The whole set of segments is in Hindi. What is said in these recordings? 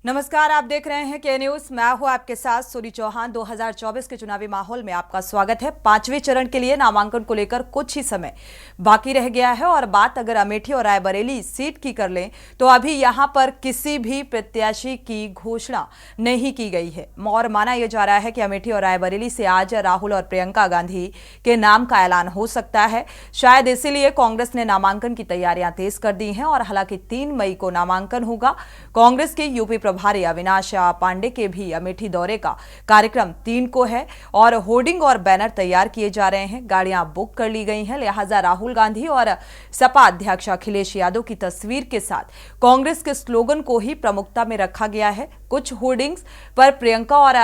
नमस्कार, आप देख रहे हैं के न्यूज। मैं हूं आपके साथ सूरी चौहान। 2024 के चुनावी माहौल में आपका स्वागत है। पांचवें चरण के लिए नामांकन को लेकर कुछ ही समय बाकी रह गया है और बात अगर अमेठी और रायबरेली सीट की कर लें तो अभी यहां पर किसी भी प्रत्याशी की घोषणा नहीं की गई है और माना यह जा रहा है कि अमेठी और रायबरेली से आज राहुल और प्रियंका गांधी के नाम का ऐलान हो सकता है। शायद इसीलिए कांग्रेस ने नामांकन की तैयारियां तेज कर दी हैं और हालांकि 3 मई को नामांकन होगा। कांग्रेस के यूपी प्रभारी अविनाश पांडे के भी अमेठी दौरे का कार्यक्रम 3 को है और होर्डिंग और बैनर तैयार किए जा रहे हैं। गाड़ियां बुक कर ली गई हैं, लिहाजा राहुल गांधी और सपा अध्यक्ष अखिलेश यादव की तस्वीर के साथ कांग्रेस के स्लोगन को ही प्रमुखता में रखा गया है। कुछ होर्डिंग्स पर प्रियंका और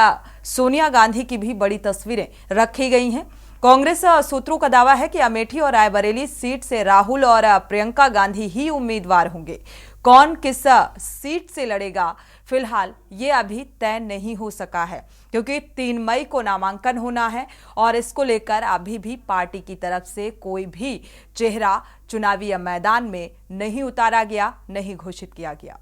सोनिया गांधी की भी बड़ी तस्वीरें रखी गई हैं। कांग्रेस सूत्रों का दावा है कि अमेठी और रायबरेली सीट से राहुल और प्रियंका गांधी ही उम्मीदवार होंगे। कौन किस सीट से लड़ेगा फिलहाल ये अभी तय नहीं हो सका है, क्योंकि 3 मई को नामांकन होना है और इसको लेकर अभी भी पार्टी की तरफ से कोई भी चेहरा चुनावी मैदान में नहीं उतारा गया, नहीं घोषित किया गया।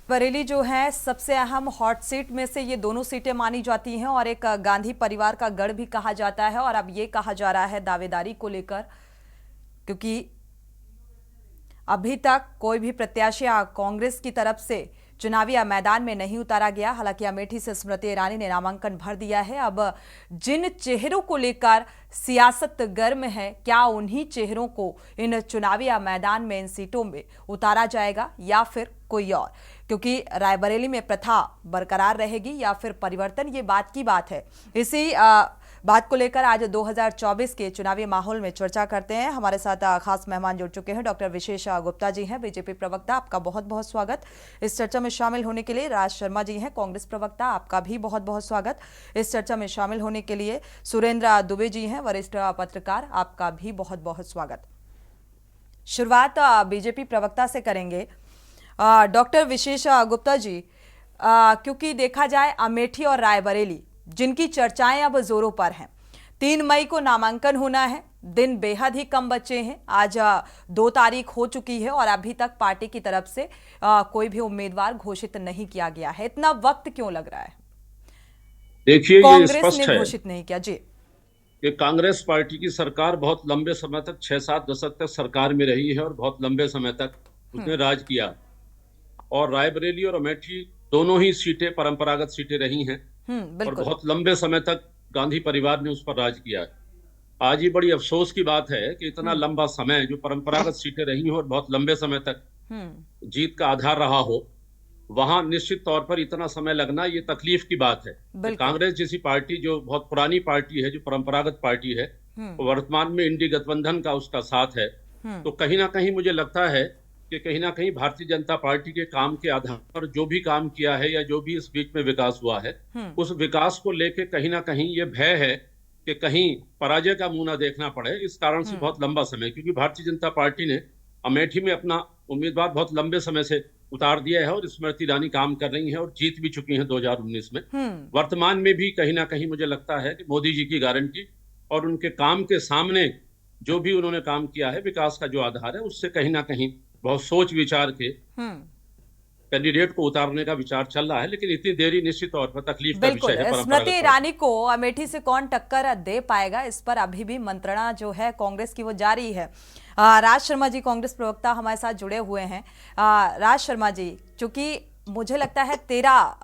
बरेली जो है सबसे अहम हॉट सीट में से ये दोनों सीटें मानी जाती हैं और एक गांधी परिवार का गढ़ भी कहा जाता है। और अब ये कहा जा रहा है दावेदारी को लेकर, क्योंकि अभी तक कोई भी प्रत्याशी कांग्रेस की तरफ से चुनावी मैदान में नहीं उतारा गया। हालांकि अमेठी से स्मृति ईरानी ने नामांकन भर दिया है। अब जिन चेहरों को लेकर सियासत गर्म है, क्या उन्हीं चेहरों को इन चुनावी मैदान में इन सीटों में उतारा जाएगा या फिर कोई और, क्योंकि रायबरेली में प्रथा बरकरार रहेगी या फिर परिवर्तन, ये बात की बात है। इसी बात को लेकर आज 2024 के चुनावी माहौल में चर्चा करते हैं। हमारे साथ खास मेहमान जुड़ चुके हैं। डॉक्टर विशेष गुप्ता जी हैं, बीजेपी प्रवक्ता, आपका बहुत बहुत स्वागत इस चर्चा में शामिल होने के लिए। राज शर्मा जी हैं, कांग्रेस प्रवक्ता, आपका भी बहुत बहुत स्वागत इस चर्चा में शामिल होने के लिए। सुरेंद्र दुबे जी हैं, वरिष्ठ पत्रकार, आपका भी बहुत बहुत स्वागत। शुरुआत बीजेपी प्रवक्ता से करेंगे। डॉक्टर विशेष गुप्ता जी, क्योंकि देखा जाए अमेठी और रायबरेली जिनकी चर्चाएं अब जोरों पर हैं, 3 मई को नामांकन होना है, दिन बेहद ही कम बचे हैं। आज 2 तारीख हो चुकी है और अभी तक पार्टी की तरफ से कोई भी उम्मीदवार घोषित नहीं किया गया है। इतना वक्त क्यों लग रहा है? देखिए, ये कांग्रेस ने स्पष्ट है घोषित नहीं किया जी। कि कांग्रेस पार्टी की सरकार बहुत लंबे समय तक 6-7 दशक तक सरकार में रही है और बहुत लंबे समय तक उसने राज किया। और रायबरेली और अमेठी दोनों ही सीटें परंपरागत सीटें रही हैं और बिल्कुल। बहुत लंबे समय तक गांधी परिवार ने उस पर राज किया है। आज ये बड़ी अफसोस की बात है कि इतना लंबा समय जो परंपरागत सीटें रही हो और बहुत लंबे समय तक जीत का आधार रहा हो, वहां निश्चित तौर पर इतना समय लगना ये तकलीफ की बात है कि बिल्कुल। कांग्रेस जैसी पार्टी जो बहुत पुरानी पार्टी है, जो परंपरागत पार्टी है, वर्तमान में इंडी गठबंधन का उसका साथ है, तो कहीं ना कहीं मुझे लगता है कि कहीं ना कहीं भारतीय जनता पार्टी के काम के आधार पर जो भी काम किया है या जो भी इस बीच में विकास हुआ है, उस विकास को लेके कहीं ना कहीं ये भय है कि कहीं पराजय का मुंह ना देखना पड़े। इस कारण से बहुत लंबा समय, क्योंकि भारतीय जनता पार्टी ने अमेठी में अपना उम्मीदवार बहुत लंबे समय से उतार दिया है और स्मृति ईरानी काम कर रही हैं और जीत भी चुकी हैं 2019 में। वर्तमान में भी कहीं ना कहीं मुझे लगता है कि मोदी जी की गारंटी और उनके काम के सामने जो भी उन्होंने काम किया है, विकास का जो आधार है, उससे कहीं ना कहीं बहुत सोच विचार के कैंडिडेट को उतारने का विचार चल रहा है। लेकिन इतनी देरी निश्चित तौर पर तकलीफ का बिल्कुल। विषय है। स्मृति ईरानी को अमेठी से कौन टक्कर दे पाएगा, इस पर अभी भी मंत्रणा जो है कांग्रेस की वो जारी है। राज शर्मा जी, कांग्रेस प्रवक्ता, हमारे साथ जुड़े हुए हैं। राज शर्मा जी, चूंकि मुझे लगता है 13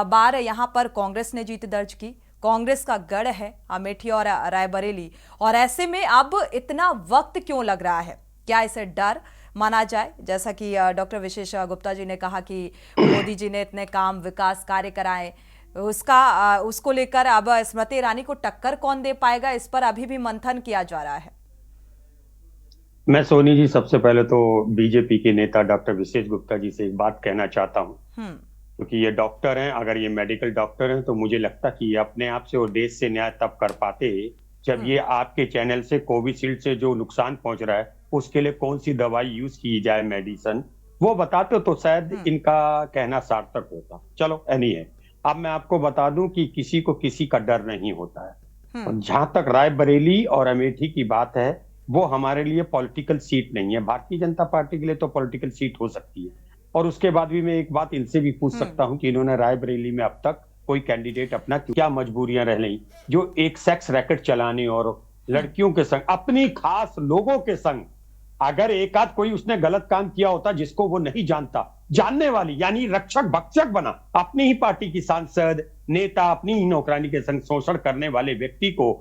बार यहाँ पर कांग्रेस ने जीत दर्ज की, कांग्रेस का गढ़ है अमेठी और रायबरेली, और ऐसे में अब इतना वक्त क्यों लग रहा है? क्या इसे डर माना जाए, जैसा कि डॉक्टर विशेष गुप्ता जी ने कहा कि मोदी जी ने इतने काम विकास कार्य कराए, उसको लेकर अब स्मृति ईरानी को टक्कर कौन दे पाएगा, इस पर अभी भी मंथन किया जा रहा है। मैं सोनी जी सबसे पहले तो बीजेपी के नेता डॉक्टर विशेष गुप्ता जी से एक बात कहना चाहता हूँ, हम्म। क्योंकि ये डॉक्टर हैं। अगर ये मेडिकल डॉक्टर हैं तो मुझे लगता कि ये अपने आप से और देश से न्याय तब कर पाते जब ये आपके चैनल से कोविशील्ड से जो नुकसान पहुंच रहा है उसके लिए कौन सी दवाई यूज की जाए, मेडिसन, वो बताते तो शायद इनका कहना सार्थक होता। चलो एनी है। अब मैं आपको बता दूं कि किसी को किसी का डर नहीं होता है। और जहां तक रायबरेली और अमेठी की बात है, वो हमारे लिए पॉलिटिकल सीट नहीं है। भारतीय जनता पार्टी के लिए तो पॉलिटिकल सीट हो सकती है। और उसके बाद भी मैं एक बात इनसे भी पूछ सकता हूं कि इन्होंने रायबरेली में अब तक कोई कैंडिडेट अपना क्या मजबूरियां रह ली जो एक सेक्स रैकेट चलाने और लड़कियों के संग, अपनी खास लोगों के संग, अगर एक आध कोई उसने गलत काम किया होता जिसको वो नहीं जानता, जानने वाली यानी रक्षक भक्षक बना अपनी ही पार्टी की सांसद नेता अपनी ही नौकरानी के संग शोषण करने वाले व्यक्ति को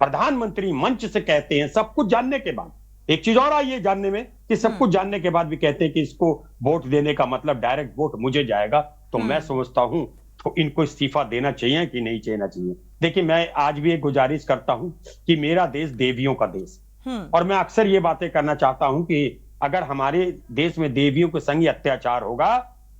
प्रधानमंत्री मंच से कहते हैं, सब कुछ जानने के बाद। एक चीज और आई है जानने में कि सब कुछ जानने के बाद भी कहते हैं कि इसको वोट देने का मतलब डायरेक्ट वोट मुझे जाएगा। तो मैं समझता हूं तो इनको इस्तीफा देना चाहिए कि नहीं देना चाहिए। देखिए, मैं आज भी एक गुजारिश करता हूं कि मेरा देश देवियों का देश, और मैं अक्सर ये बातें करना चाहता हूं कि अगर हमारे देश में देवियों के संग अत्याचार होगा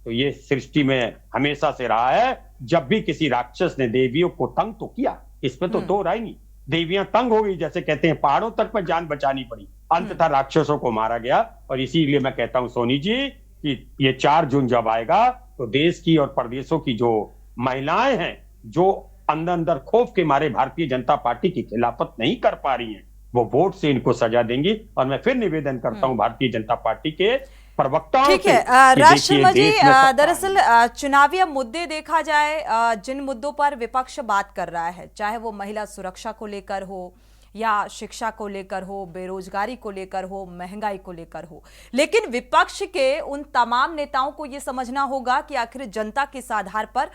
तो ये सृष्टि में हमेशा से रहा है। जब भी किसी राक्षस ने देवियों को तंग तो किया, इसमें तो दो राय नहीं। देवियां तंग हो गई, जैसे कहते हैं पहाड़ों तक पर जान बचानी पड़ी, अंततः राक्षसों को मारा गया। और इसीलिए मैं कहता हूं सोनी जी कि ये 4 जून जब आएगा तो देश की और प्रदेशों की जो महिलाएं हैं, जो अंदर अंदर खौफ के मारे भारतीय जनता पार्टी की खिलाफत नहीं कर पा रही हैं, वो वोट से इनको सजा देंगी। और मैं फिर निवेदन करता हूं भारतीय जनता पार्टी के प्रवक्ताओं ठीक से है कि राज देखिए शर्मा जी, देश में सत्ता दरअसल चुनावी मुद्दे देखा जाए, जिन मुद्दों पर विपक्ष बात कर रहा है, चाहे वो महिला सुरक्षा को लेकर हो या शिक्षा को लेकर हो, बेरोजगारी को लेकर हो, महंगाई को लेकर हो, लेकिन विपक्ष के उन तमाम नेताओं को यह समझना होगा कि आखिर जनता किस आधार पर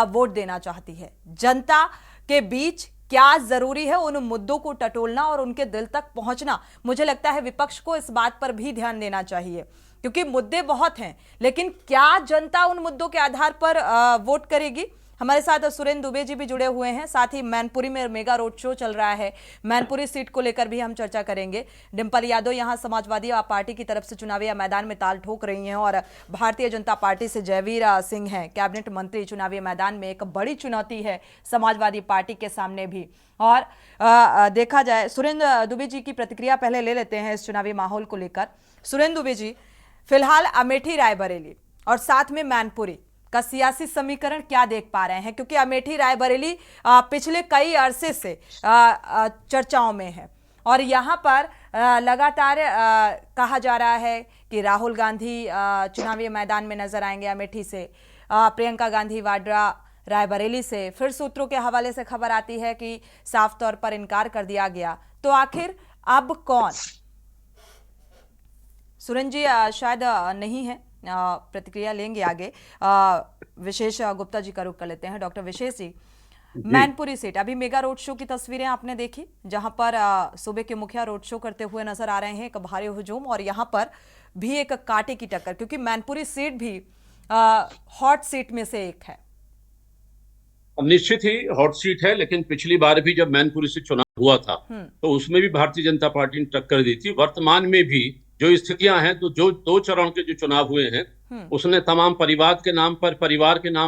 वोट देना चाहती है। जनता के बीच क्या जरूरी है, उन मुद्दों को टटोलना और उनके दिल तक पहुंचना। मुझे लगता है विपक्ष को इस बात पर भी ध्यान देना चाहिए, क्योंकि मुद्दे बहुत हैं, लेकिन क्या जनता उन मुद्दों के आधार पर वोट करेगी। हमारे साथ सुरेंद्र दुबे जी भी जुड़े हुए हैं, साथ ही मैनपुरी में मेगा रोड शो चल रहा है, मैनपुरी सीट को लेकर भी हम चर्चा करेंगे। डिंपल यादव यहां समाजवादी पार्टी की तरफ से चुनावी मैदान में ताल ठोक रही हैं और भारतीय जनता पार्टी से जयवीर सिंह हैं कैबिनेट मंत्री। चुनावी मैदान में एक बड़ी चुनौती है समाजवादी पार्टी के सामने भी। और देखा जाए, सुरेंद्र दुबे जी की प्रतिक्रिया पहले ले लेते हैं इस चुनावी माहौल को लेकर। सुरेंद्र दुबे जी, फिलहाल अमेठी रायबरेली और साथ में मैनपुरी का सियासी समीकरण क्या देख पा रहे हैं, क्योंकि अमेठी रायबरेली पिछले कई अरसे से चर्चाओं में है और यहां पर लगातार कहा जा रहा है कि राहुल गांधी चुनावी मैदान में नजर आएंगे अमेठी से, प्रियंका गांधी वाड्रा रायबरेली से। फिर सूत्रों के हवाले से खबर आती है कि साफ तौर पर इनकार कर दिया गया। तो आखिर अब कौन? सुरेंद्र जी शायद नहीं है, प्रतिक्रिया लेंगे आगे। विशेष गुप्ता जी का रुख कर लेते हैं। डॉक्टर विशेष जी, मैनपुरी सीट, अभी मेगा रोड शो की तस्वीरें आपने देखी, जहां पर सूबे के मुखिया रोड शो करते हुए नजर आ रहे हैं, एक भारी हुजूम, और यहां पर भी एक कांटे की टक्कर, क्योंकि मैनपुरी सीट भी हॉट सीट में से एक है। निश्चित ही हॉट सीट है, लेकिन पिछली बार भी जब मैनपुरी से चुनाव हुआ था तो उसमें भी भारतीय जनता पार्टी ने टक्कर दी थी। वर्तमान में भी जो स्थितियां हैं, तो जो 2 चरण के जो चुनाव हुए हैं उसने तमाम परिवार के नाम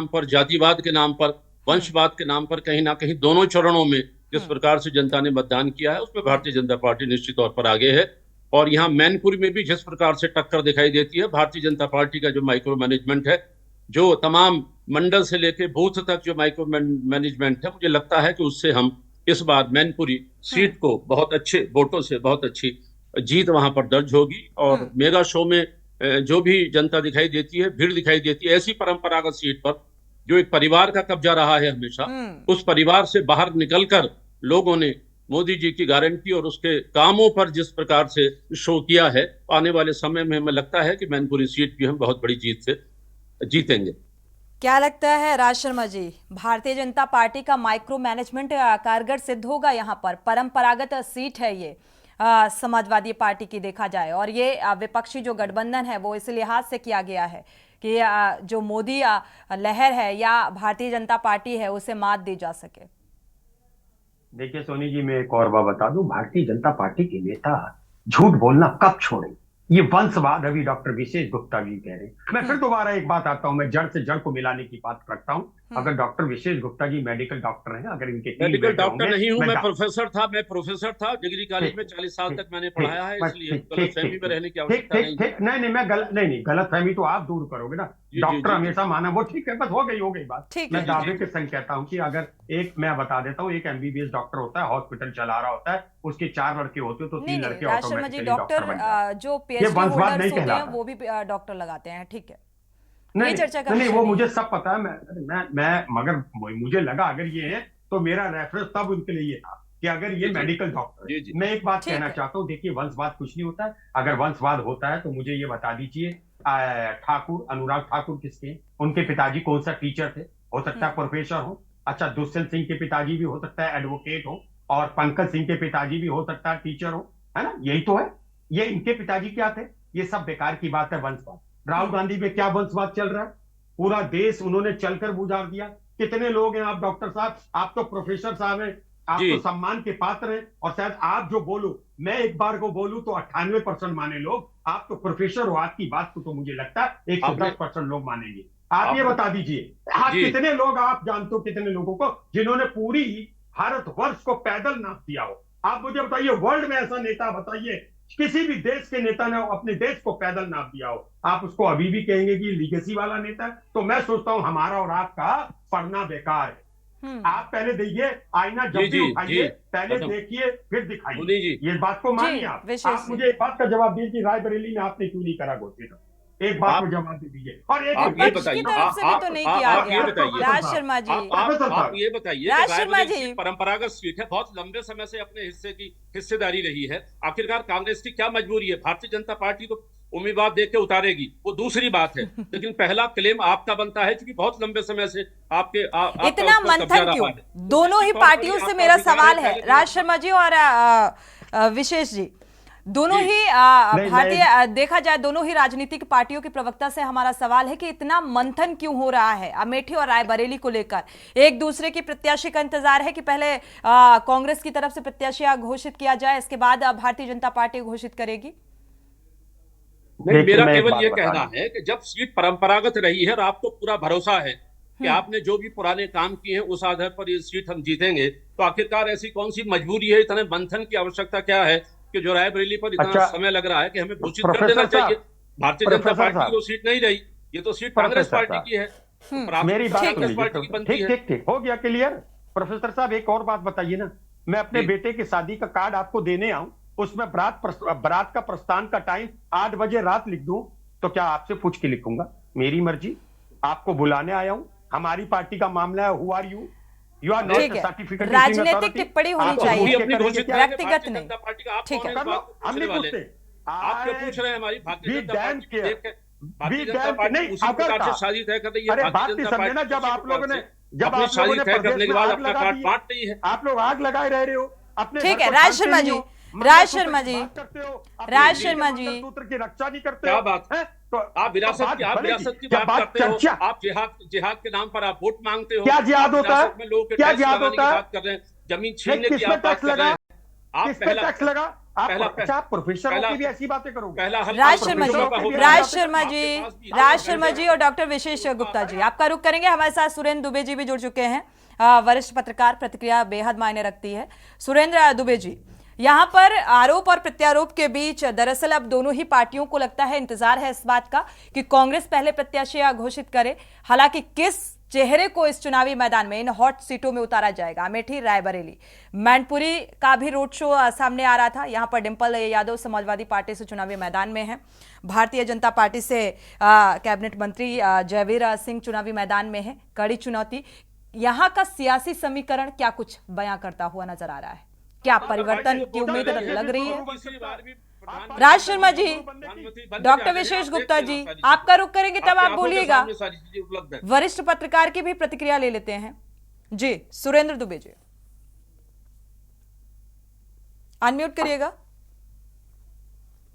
पर, जातिवाद के नाम पर, वंशवाद के नाम पर, कहीं ना कहीं दोनों चरणों में जिस प्रकार से जनता ने मतदान किया है उसमें भारतीय जनता पार्टी निश्चित तौर पर आगे है। और यहाँ मैनपुरी में भी जिस प्रकार से टक्कर दिखाई देती है, भारतीय जनता पार्टी का जो माइक्रो मैनेजमेंट है, जो तमाम मंडल से लेके बूथ तक जो माइक्रो मैनेजमेंट है, मुझे लगता है कि उससे हम इस बार मैनपुरी सीट को बहुत अच्छे वोटों से बहुत अच्छी जीत वहां पर दर्ज होगी। और मेगा शो में जो भी जनता दिखाई देती है, भीड़ दिखाई देती है, ऐसी परंपरागत सीट पर जो एक परिवार का कब्जा रहा है हमेशा, उस परिवार से बाहर निकलकर लोगों ने मोदी जी की गारंटी और उसके कामों पर जिस प्रकार से शो किया है, आने वाले समय में हमें लगता है कि मैनपुरी सीट भी हम बहुत बड़ी जीत से जीतेंगे। क्या लगता है राज शर्मा जी, भारतीय जनता पार्टी का माइक्रो मैनेजमेंट कारगर सिद्ध होगा? यहाँ पर परंपरागत सीट है ये समाजवादी पार्टी की देखा जाए, और ये विपक्षी जो गठबंधन है वो इस लिहाज से किया गया है कि जो मोदी लहर है या भारतीय जनता पार्टी है उसे मात दी जा सके। देखिए सोनी जी, मैं एक और बात बता दूं, भारतीय जनता पार्टी के नेता झूठ बोलना कब छोड़ें? ये वंशवाद अभी डॉक्टर विशेष गुप्ता जी कह रहे हैं। मैं फिर दोबारा एक बात आता हूं, मैं जड़ से जड़ को मिलाने की बात रखता हूं। अगर डॉक्टर विशेष गुप्ता जी मेडिकल डॉक्टर हैं, अगर इनके टीम मेडिकल बैठे डॉक्टर होंगे, नहीं हूं, मैं प्रोफेसर था डिग्री कॉलेज में 40 साल तक मैंने पढ़ाया है, इसलिए गलतफहमी में रहने की आवश्यकता नहीं है। नहीं, मैं नहीं, गलतफहमी तो आप दूर करोगे ना। डॉक्टर हमेशा माना वो ठीक है, बस हो गई बात। मैं दावे के संग कहता हूँ कि अगर मैं बता देता हूँ, एक एमबीबीएस डॉक्टर होता है, हॉस्पिटल चला रहा होता है, उसके 4 लड़के होते हैं तो 3 लड़के ऑटोमेटिकली डॉक्टर बन जाते हैं। जो पीएचडी होल्डर्स होते हैं वो भी डॉक्टर लगाते हैं, ठीक है। ये चर्चा का नहीं, वो मुझे सब पता है। मैं मगर मुझे लगा अगर ये है तो मेरा रेफरेंस तब उनके लिए ये था कि अगर ये मेडिकल डॉक्टर। मैं एक बात कहना चाहता हूँ, देखिए वंशवाद कुछ नहीं होता है। अगर वंशवाद होता है तो मुझे ये बता दीजिए, ठाकुर अनुराग ठाकुर किसके, उनके पिताजी कौन सा टीचर थे? हो सकता है प्रोफेसर हो। अच्छा, दुष्यंत सिंह के पिताजी भी हो सकता है एडवोकेट हो, और पंकज सिंह के पिताजी भी हो सकता है टीचर हो, है ना? यही तो है। ये इनके पिताजी क्या थे? ये सब बेकार की बात है, वंशवाद। राहुल गांधी में क्या वंशवाद चल रहा है? पूरा देश उन्होंने चलकर गुजार दिया। कितने लोग हैं आप डॉक्टर साहब? आप तो प्रोफेसर साहब हैं, आप तो सम्मान के पात्र हैं, और शायद आप जो बोलो, मैं एक बार को बोलूं तो 98% माने लोग। आप तो प्रोफेसर हो, आपकी बात को तो मुझे लगता है 110% लोग मानेंगे। आप ये बता दीजिए, आप कितने लोग आप जानते हो, कितने लोगों को जिन्होंने पूरी भारतवर्ष को पैदल नाप दिया हो? आप मुझे बताइए, वर्ल्ड में ऐसा नेता बताइए, किसी भी देश के नेता ने अपने देश को पैदल नाप दिया हो? आप उसको अभी भी कहेंगे कि लीगेसी वाला नेता है? तो मैं सोचता हूं हमारा और आपका पढ़ना बेकार है। आप पहले देखिए, आईना जब भी उठाइए पहले देखिए फिर दिखाइए। ये बात को मानिए। आप मुझे एक बात का जवाब दीजिए, रायबरेली में आपने क्यों नहीं करा घोषित? एक बात को जवाब दे दीजिए। और एक आप ये बताइए, राज शर्मा जी, आप ये बताइए, रायबरेली परंपरागत सीट है, बहुत लंबे समय से अपने हिस्से की हिस्सेदारी रही है। आखिरकार कांग्रेस की क्या मजबूरी है? भारतीय जनता पार्टी को उम्मीदवार देख के उतारेगी, वो दूसरी बात है, लेकिन पहला क्लेम आपका बनता है, क्योंकि बहुत लंबे समय से आपके इतना मंथन क्यों? दोनों ही पार्टियों से मेरा सवाल है, राज शर्मा जी और विशेष जी, दोनों ही भारतीय, देखा जाए दोनों ही राजनीतिक पार्टियों के प्रवक्ता से हमारा सवाल है कि इतना मंथन क्यों हो रहा है अमेठी और रायबरेली को लेकर? एक दूसरे की प्रत्याशी का इंतजार है कि पहले कांग्रेस की तरफ से प्रत्याशी घोषित किया जाए, इसके बाद भारतीय जनता पार्टी घोषित करेगी? नहीं, मेरा केवल ये कहना है कि जब सीट परंपरागत रही है और आपको पूरा भरोसा है कि आपने जो भी पुराने काम किए हैं उस आधार पर ये सीट हम जीतेंगे, तो आखिरकार ऐसी कौन सी मजबूरी है, इतने मंथन की आवश्यकता क्या है कि जो रायबरेली पर इतना समय लग रहा है कि हमें घोषित कर देना चाहिए? भारतीय जनता पार्टी की सीट नहीं रही, ये तो सीट कांग्रेस पार्टी की है। मेरी बात ठीक हो गया क्लियर। प्रोफेसर साहब एक और बात बताइए ना, मैं अपने बेटे की शादी का कार्ड आपको देने आऊं, उसमें बारात का प्रस्थान का टाइम 8 बजे रात लिख दूं, तो क्या आपसे पूछ के लिखूंगा? मेरी मर्जी। आपको बुलाने आया हूं, हमारी पार्टी का मामला है। Who are you? You are not certificate. राजनीतिक टिप्पणी होनी चाहिए, व्यक्तिगत नहीं। ठीक है, हम नहीं पूछते, आप क्यों पूछ रहे हैं? हमारी भारतीय जनता पार्टी देख के भारतीय जनता पार्टी उसी प्रकार से शादी तय कर रही है। भारतीय जनता पार्टी जब आप लोगों ने शादी तय करने के बाद अपना कार्ड बांट रही है, आप लोग आग लगाए रह रहे हो अपने। ठीक है, राज शर्मा जी, राज शर्मा जी, राज शर्मा जी, सूत्र की रक्षा नहीं करते। क्या बात है? तो आप विरासत की बात करते हो, आप जिहाद के नाम पर आप वोट मांगते हो। क्या जिहाद होता है? क्या जिहाद होता है? बात कर रहे हैं, जमीन छीनने की आप बात कर रहे हैं। आप पहला टैक्स लगा, आप प्रोफेसर की भी ऐसी बातें करोगे? राज शर्मा जी, राज शर्मा जी, राज शर्मा जी और डॉक्टर विशेष गुप्ता जी, आपका रुख करेंगे। हमारे साथ सुरेंद्र दुबे जी भी जुड़ चुके हैं, वरिष्ठ पत्रकार, प्रतिक्रिया बेहद मायने रखती है। सुरेंद्र दुबे जी, यहाँ पर आरोप और प्रत्यारोप के बीच दरअसल अब दोनों ही पार्टियों को लगता है, इंतजार है इस बात का कि कांग्रेस पहले प्रत्याशी घोषित करे। हालांकि किस चेहरे को इस चुनावी मैदान में, इन हॉट सीटों में उतारा जाएगा? अमेठी, रायबरेली, मैनपुरी का भी रोड शो सामने आ रहा था। यहाँ पर डिंपल यादव समाजवादी पार्टी से चुनावी मैदान में है, भारतीय जनता पार्टी से कैबिनेट मंत्री जयवीर सिंह चुनावी मैदान में है। कड़ी चुनौती। यहाँ का सियासी समीकरण क्या कुछ बयां करता हुआ नजर आ रहा है? क्या परिवर्तन की उम्मीद लग रही है? राज शर्मा जी, डॉक्टर विशेष गुप्ता जी, आपका रुख करेंगे तब आप बोलिएगा। वरिष्ठ पत्रकार की भी प्रतिक्रिया ले लेते हैं जी। सुरेंद्र दुबे जी, अनम्यूट करिएगा।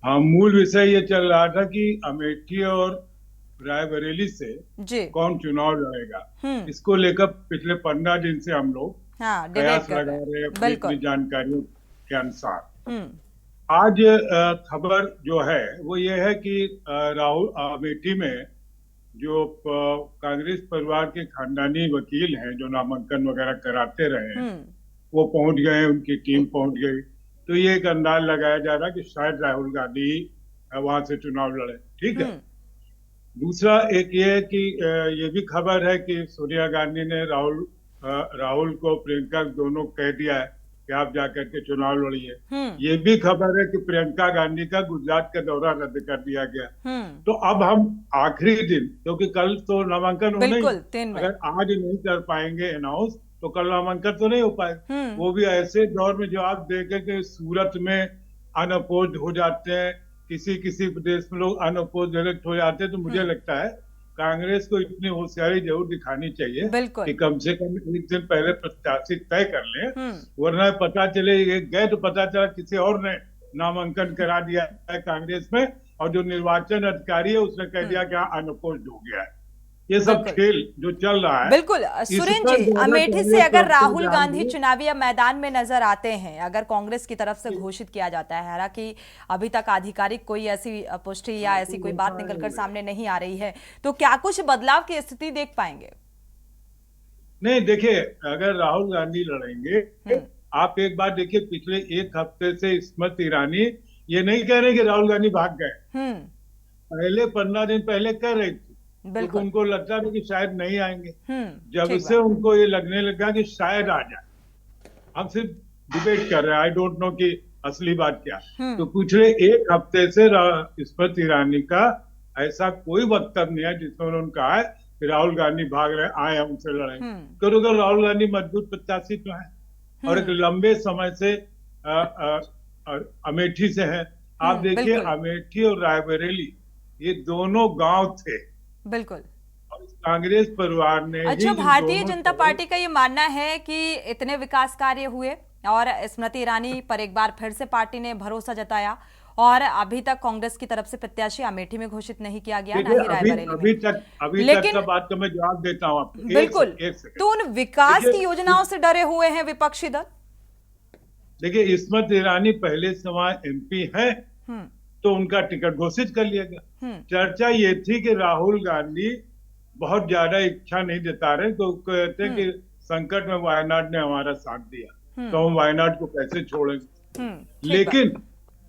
हाँ, मूल विषय ये चल रहा था कि अमेठी और रायबरेली से कौन चुनाव लड़ेगा। इसको लेकर पिछले 15 दिन से हम लोग प्रयास लगा रहे हैं अपनी जानकारियों के अनुसार। आज खबर जो है वो ये है कि राहुल अमेठी में जो कांग्रेस परिवार के खानदानी वकील हैं जो नामांकन वगैरह कराते रहे हैं, वो पहुंच गए, उनकी टीम पहुंच गई। तो ये एक अंदाज लगाया जा रहा है कि शायद राहुल गांधी वहां से चुनाव लड़े। ठीक है। दूसरा एक ये है कि ये भी खबर है कि सोनिया गांधी ने राहुल को प्रियंका दोनों कह दिया है कि आप जाकर के चुनाव लड़िए। ये भी खबर है कि प्रियंका गांधी का गुजरात का दौरा रद्द कर दिया गया। तो अब हम आखिरी दिन, क्योंकि कल तो नामांकन होना ही, अगर आज नहीं कर पाएंगे अनाउंस तो कल नामांकन तो नहीं हो पाएगा। वो भी ऐसे दौर में जो आप देखें कि सूरत में अनअपोज्ड हो जाते हैं, किसी प्रदेश में लोग अनअपोज्ड इलेक्ट हो जाते हैं। तो मुझे लगता है कांग्रेस को इतनी होशियारी जरूर दिखानी चाहिए कि कम से कम एक दिन पहले प्रत्याशी तय कर लें, वरना पता चले गए तो पता चला किसी और ने नामांकन करा दिया है कांग्रेस में, और जो निर्वाचन अधिकारी है उसने कह दिया कि अनअपोज्ड हो गया है। ये सब खेल जो चल रहा है। बिल्कुल सुरेंद्र जी, अमेठी से अगर राहुल गांधी चुनावी मैदान में नजर आते हैं, अगर कांग्रेस की तरफ से घोषित किया जाता है, हालांकि अभी तक आधिकारिक कोई ऐसी पुष्टि या ऐसी कोई बात निकलकर सामने नहीं आ रही है, तो क्या कुछ बदलाव की स्थिति देख पाएंगे? नहीं, देखिए, अगर राहुल गांधी लड़ेंगे, आप एक बात देखिए, पिछले एक हफ्ते से स्मृति ईरानी ये नहीं कह रहे कि राहुल गांधी भाग गए। पहले 15 दिन पहले कह रही थी, तो उनको लगता था कि शायद नहीं आएंगे। जब से उनको ये लगने लगा कि शायद आ जाए, हम सिर्फ डिबेट कर रहे हैं, आई डोंट नो कि असली बात क्या। तो पिछले एक हफ्ते से स्मृति ईरानी का ऐसा कोई वक्तव्य नहीं है जिसमें उन्होंने कहा है कि राहुल गांधी भाग रहे, आए हम उनसे लड़ेंगे। क्योंकि राहुल गांधी मजबूत प्रत्याशी तो है और एक लंबे समय से अमेठी से है। आप देखिए, अमेठी और रायबरेली ये दोनों गांव थे। बिल्कुल। और कांग्रेस परिवार ने, अच्छा, भारतीय जनता पार्टी का ये मानना है कि इतने विकास कार्य हुए और स्मृति ईरानी पर एक बार फिर से पार्टी ने भरोसा जताया, और अभी तक कांग्रेस की तरफ से प्रत्याशी अमेठी में घोषित नहीं किया गया, ना ही रायबरेली में। अभी तक का बात तो मैं जवाब देता हूँ आपको। बिल्कुल। तो उन विकास की योजनाओं से डरे हुए हैं विपक्षी दल। देखिए, स्मृति ईरानी पहले से वहां MP है, तो उनका टिकट घोषित कर लिया गया। चर्चा ये थी कि राहुल गांधी बहुत ज्यादा इच्छा नहीं जता रहे, तो कहते कि संकट में वायनाड ने हमारा साथ दिया, तो हम वायनाड को कैसे छोड़ेंगे। लेकिन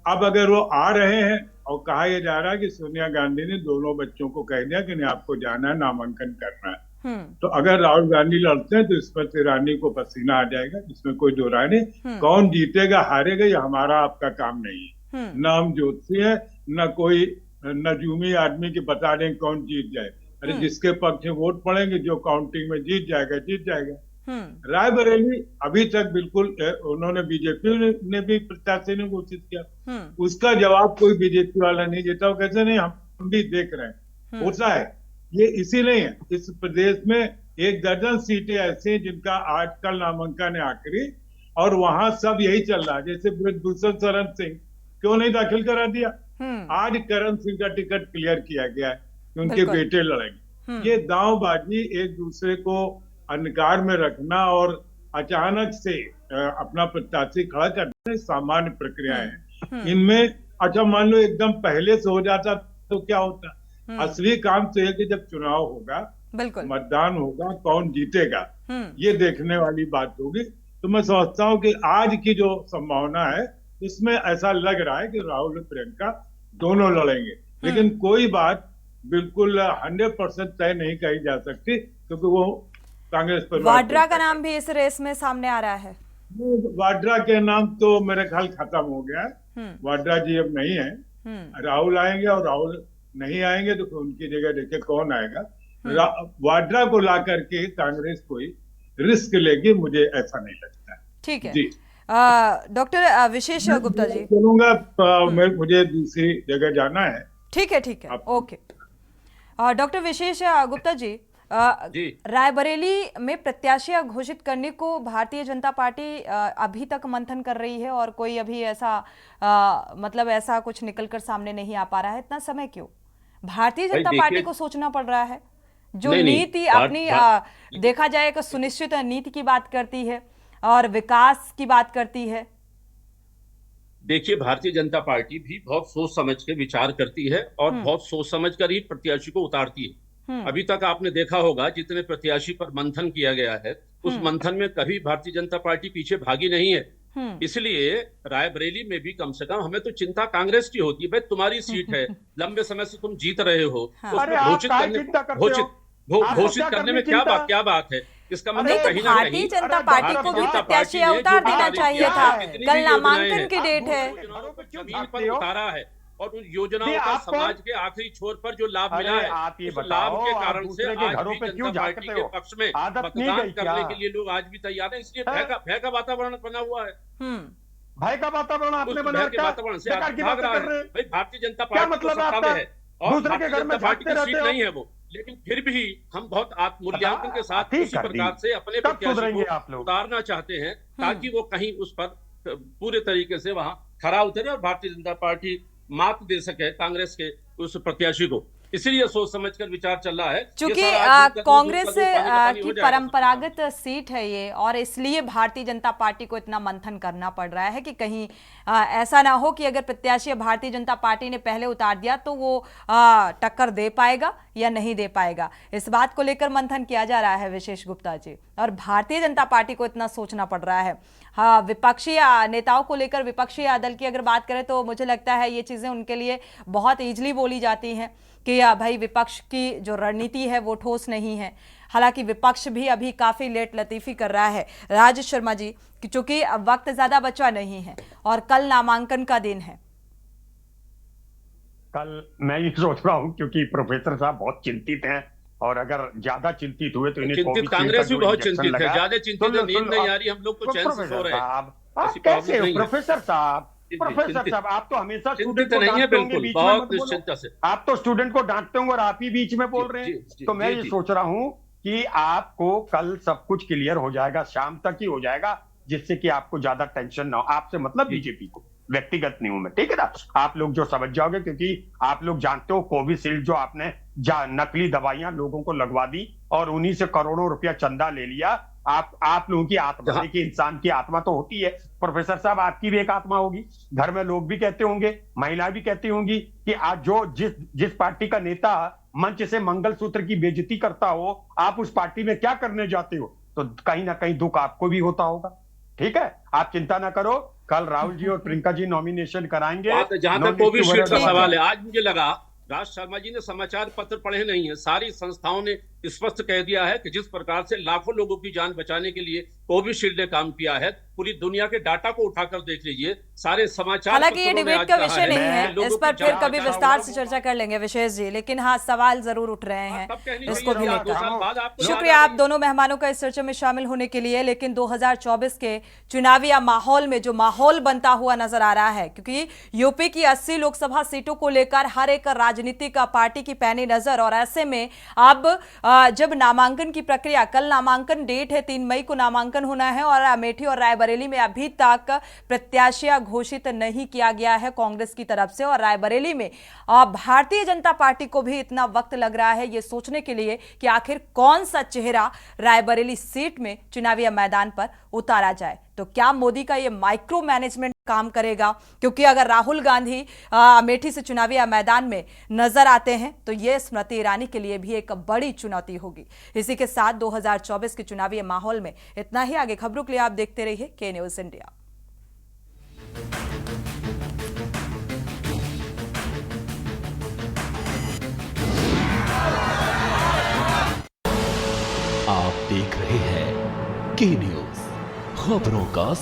अब अगर वो आ रहे हैं, और कहा यह जा रहा है कि सोनिया गांधी ने दोनों बच्चों को कह दिया कि नहीं, आपको जाना है, नामांकन करना है। तो अगर राहुल गांधी लड़ते हैं तो स्मृति ईरानी को पसीना आ जाएगा, इसमें कोई दो राय नहीं। कौन जीतेगा हारेगा ये हमारा आपका काम नहीं है। न हम ज्योतिषी है, न कोई नजूमी आदमी की बता दें कौन जीत जाए। अरे जिसके पक्ष में वोट पड़ेंगे, जो काउंटिंग में जीत जाएगा। रायबरेली अभी तक बिल्कुल, उन्होंने बीजेपी ने भी प्रत्याशी ने घोषित किया, उसका जवाब कोई बीजेपी वाला नहीं देता। वो कहते नहीं, हम भी देख रहे हैं। होता है ये इसीलिए है, इस प्रदेश में 1 दर्जन सीटें ऐसी हैं जिनका आजकल नामांकन है आखिरी, और वहां सब यही चल रहा है। जैसे ब्रजभूषण शरण सिंह क्यों नहीं दाखिल करा दिया? आज करण सिंह का टिकट क्लियर किया गया है कि उनके बेटे लड़ेंगे। ये दांवबाजी, एक दूसरे को अंधकार में रखना और अचानक से अपना प्रत्याशी खड़ा करना सामान्य प्रक्रियाएं हैं। इनमें अच्छा, मान लो एकदम पहले से हो जाता तो क्या होता। असली काम तो है कि जब चुनाव होगा, मतदान होगा, कौन जीतेगा, ये देखने वाली बात होगी। तो मैं समझता हूँ कि आज की जो संभावना है इसमें ऐसा लग रहा है कि राहुल और प्रियंका दोनों लड़ेंगे, लेकिन कोई बात बिल्कुल 100% तय नहीं कही जा सकती, क्योंकि वो कांग्रेस पर। वाड्रा का नाम भी इस रेस में सामने आ रहा है। वाड्रा के नाम तो मेरे ख्याल खत्म हो गया है। वाड्रा जी अब नहीं है। राहुल आएंगे, और राहुल नहीं आएंगे तो उनकी जगह देखिए कौन आएगा। वाड्रा को ला करके कांग्रेस कोई रिस्क लेगी, मुझे ऐसा नहीं लगता है। ठीक है जी। डॉक्टर विशेष गुप्ता जी, चलूंगा, मुझे दूसरी जगह जाना है। ठीक है, ओके। डॉक्टर विशेष गुप्ता जी, रायबरेली में प्रत्याशी घोषित करने को भारतीय जनता पार्टी अभी तक मंथन कर रही है, और कोई अभी ऐसा मतलब ऐसा कुछ निकलकर सामने नहीं आ पा रहा है। इतना समय क्यों भारतीय जनता पार्टी को सोचना पड़ रहा है? जो नीति अपनी देखा जाए एक सुनिश्चित नीति की बात करती है और विकास की बात करती है। देखिए, भारतीय जनता पार्टी भी बहुत सोच समझ के विचार करती है और बहुत सोच समझ कर ही प्रत्याशी को उतारती है। अभी तक आपने देखा होगा जितने प्रत्याशी पर मंथन किया गया है, उस मंथन में कभी भारतीय जनता पार्टी पीछे भागी नहीं है। इसलिए रायबरेली में भी कम से कम हमें तो चिंता कांग्रेस की होती है, भाई तुम्हारी सीट है, लंबे समय से तुम जीत रहे हो, अरे आप काहे चिंता करते हो? आप घोषित क्या करने करने में चिंता? क्या बात है? इसका नहीं मतलब तो कहीं ना भारतीय कहीं जनता अरे पार्टी भारत को भी जनता प्रत्याशी पार्टी ने उतार जो देना कार्य चाहिए किया था। है, जितनी कल भी योजनाएं नामांकन हैं, की डेट है। योजनाओं को क्यों जमीन भागते पर हो? उतारा है और उन योजनाओं नहीं, का आप कौन? समाज के आखिरी छोर पर जो लाभ अरे मिला है, आप ये उस बताओ, लाभ के आप कारण से दूसरे के आज घरों भी पे क्यों जनता पार्टी झांकते के हो? पक्ष में आदत नहीं मतदान गई करने क्या? के लिए लोग आज भी तैयार हैं। इसलिए है? भय का वातावरण बना हुआ है। भय का वातावरण उस आपने भय बना के रखा है? वातावरण से बेकार आदमी की भाग बातें रहा कर है। रहे हैं। भाई भारतीय जनता क्या पार्टी तो मतलब सत्ता आपका? में है और दूसरे के भारतीय घर में जनता पार्टी की झांकते सीट रहते हो? नहीं है वो, लेकिन फिर भी हम बहुत आत्ममूल्यांकन के साथ ठीक उसी कर दी। प्रकार से अपने कब प्रत्याशी सुधरेंगे को आप लोग? उतारना चाहते हैं ताकि वो कहीं उस पर पूरे तरीके से वहां खरा उतरे और भारतीय जनता पार्टी मात दे सके कांग्रेस के उस प्रत्याशी को। इसीलिए सोच समझकर विचार चल रहा है। चूंकि ये सारा आदमी कद्दू कांग्रेस दूध, कद्दू पानी का पानी की हो जाएगा। परंपरागत सीट है ये, और इसलिए भारतीय जनता पार्टी को इतना मंथन करना पड़ रहा है कि कहीं ऐसा ना हो कि अगर प्रत्याशी भारतीय जनता पार्टी ने पहले उतार दिया तो वो टक्कर दे पाएगा या नहीं दे पाएगा। इस बात को लेकर मंथन किया जा रहा है विशेष गुप्ता जी, और भारतीय जनता पार्टी को इतना सोचना पड़ रहा है। हाँ, विपक्षी नेताओं को लेकर, विपक्षी दल की अगर बात करें तो मुझे लगता है ये चीजें उनके लिए बहुत इजीली बोली जाती हैं कि भाई विपक्ष की जो रणनीति है वो ठोस नहीं है। हालांकि विपक्ष भी अभी काफी लेट लतीफी कर रहा है। राज शर्मा जी, चूंकि वक्त ज्यादा बचा नहीं है और कल नामांकन का दिन है। कल मैं ये सोच रहा हूँ क्योंकि प्रोफेसर साहब बहुत चिंतित हैं, और अगर ज्यादा चिंतित हुए तो इन्हें चिंतित कोविशील्ड कांग्रेस का भी जो बहुत इंजेक्शन चिंतित है, लगा- ज्यादा चिंतित है, नींद नहीं आ रही, हम लोग तो चैन से सो प्रोफेसर रहे हैं। साहब, आप ऐसी कैसे प्रॉब्लम हो नहीं है। प्रोफेसर साहब? जी, प्रोफेसर चिंतित- साहब, आप तो हमेशा चिंतित स्टूडेंट को नहीं है, डांटते होंगे, बिल्कुल बीच में बहुत मत बोलो। निश्चिंता से। आप तो स्टूडेंट को डांटते होंगे और आप ही बीच में बोल रहे हैं। जी, तो मैं जी, ये जी। सोच रहा हूँ कि आपको कल सब कुछ क्लियर हो जाएगा, शाम तक ही हो जाएगा, जिससे कि आपको ज्यादा टेंशन ना हो। आपसे मतलब बीजेपी को, व्यक्तिगत नहीं हूं मैं, ठीक है ना? आप लोग जो समझ जाओगे, क्योंकि आप लोग जानते हो कोविशील्ड जो आपने नकली दवाइयां लोगों को लगवा दी और उन्हीं से करोड़ों रुपया चंदा ले लिया। आप लोगों की आत्मा, देखिए इंसान की आत्मा तो होती है प्रोफेसर साहब, आपकी भी एक आत्मा होगी। घर में लोग भी कहते होंगे, महिलाएं भी कहती होंगी कि आज जो जिस पार्टी का नेता मंच से मंगलसूत्र की बेइज्जती करता हो, आप उस पार्टी में क्या करने जाते हो? तो कहीं ना कहीं दुख आपको भी होता होगा। ठीक है, आप चिंता ना करो, कल राहुल जी और प्रियंका जी नॉमिनेशन कराएंगे। जहां तक कोविशील्ड का सवाल है, आज मुझे लगा राज शर्मा जी ने समाचार पत्र पढ़े नहीं है। सारी संस्थाओं ने स्पष्ट कह दिया है कि जिस प्रकार से लाखों लोगों की जान बचाने के लिए कोविशील्ड ने काम किया है, पूरी दुनिया के डाटा को उठाकर देख लीजिए, सारे समाचार। हालांकि ये डिबेट का विषय नहीं है, इस पर फिर कभी जान विस्तार से चर्चा कर लेंगे विशेष जी, लेकिन हाँ, सवाल जरूर उठ रहे हैं इसको भी लेकर। शुक्रिया आप दोनों मेहमानों का इस चर्चा में शामिल होने के लिए। लेकिन 2024 के चुनावी माहौल में जो माहौल बनता हुआ नजर आ रहा है, क्योंकि यूपी की 80 लोकसभा सीटों को लेकर हर एक राजनीतिक पार्टी की पैनी नजर, और ऐसे में अब जब नामांकन की प्रक्रिया, कल नामांकन डेट है, 3 मई को नामांकन होना है, और अमेठी और रायबरेली में अभी तक प्रत्याशियां घोषित नहीं किया गया है कांग्रेस की तरफ से, और रायबरेली में भारतीय जनता पार्टी को भी इतना वक्त लग रहा है ये सोचने के लिए कि आखिर कौन सा चेहरा रायबरेली सीट में चुनावी मैदान पर उतारा जाए। तो क्या मोदी का ये माइक्रो मैनेजमेंट काम करेगा? क्योंकि अगर राहुल गांधी अमेठी से चुनावी मैदान में नजर आते हैं तो ये स्मृति ईरानी के लिए भी एक बड़ी चुनौती होगी। इसी के साथ 2024 के चुनावी माहौल में इतना ही। आगे खबरों के लिए आप देखते रहिए के न्यूज इंडिया। आप देख रहे हैं के न्यूज, खबरों का